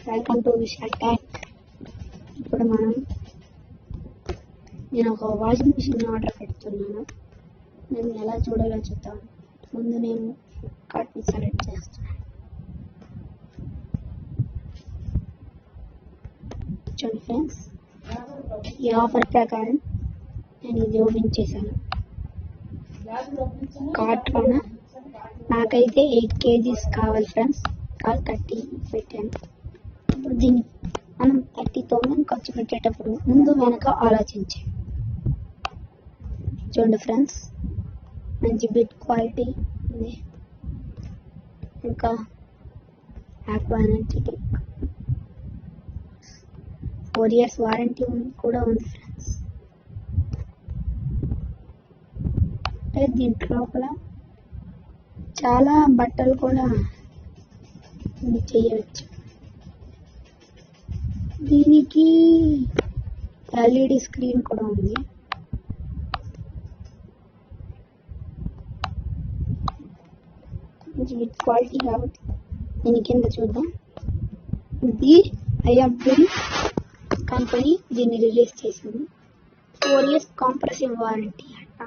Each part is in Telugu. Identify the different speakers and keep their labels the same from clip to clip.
Speaker 1: Welcome to Vishal tech. ఇప్పుడు నేను ఒక వాషింగ్ మిషన్ ఆర్డర్ పెడుతున్నాను. నేను ఎలా చూడాలో చూద్దాం. ముందు నేను కార్ట్ని సెలెక్ట్ చేస్తున్నాను. చూడండి ఫ్రెండ్స్, ఈ ఆఫర్ ప్రకారం నేను ఇది ఓపెన్ చేశాను. కార్ట్లోన నాకైతే 8 kgs కావాలి ఫ్రెండ్స్. 30 పెట్టాను. ఇప్పుడు దీన్ని మనం 30,000 ఖర్చు పెట్టేటప్పుడు ముందు వెనక ఆలోచించాలి. చూడండి ఫ్రెండ్స్, మంచి బిట్ క్వాలిటీ ఉంది. ఇంకా ఆక్వా ఎనర్జెటిక్ 4 years వారంటీ కూడా ఉంది ఫ్రెండ్స్. అంటే దీంట్లో లోపల చాలా బట్టలు కూడా చేయవచ్చు. దీనికి LED స్క్రీన్ కూడా ఉంది. విత్ క్వాలిటీ కాబట్టి దీని కింద చూద్దాం. ఇది ఐఎఫ్బి కంపెనీ దీన్ని రిలీజ్ చేసింది. 4 years కాంప్రసివ్ వారంటీ అంట.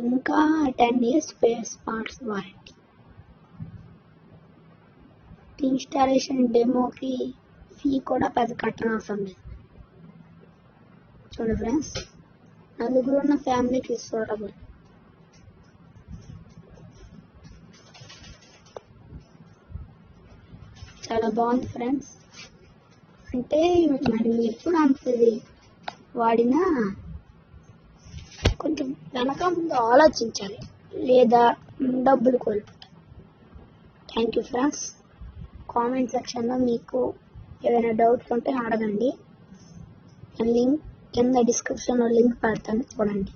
Speaker 1: ఇంకా 10 years spare parts warranty. Installation డెమోకి ఫీ కూడా పెద్ద కట్టనవసరం లేదు. చూడండి ఫ్రెండ్స్, 4 ఉన్న ఫ్యామిలీకి సూటబుల్. చాలా బాగుంది ఫ్రెండ్స్. అంటే మరి ఎప్పుడు అంతది వాడినా కొంచెం వెనక ముందు ఆలోచించాలి, లేదా డబ్బులు కోల్పోతాం. Thank you friends. కామెంట్ సెక్షన్లో మీకు ఏదైనా డౌట్ ఉంటే అడగండి. లింక్ కింద డిస్క్రిప్షన్లో లింక్ పెడతాను, చూడండి.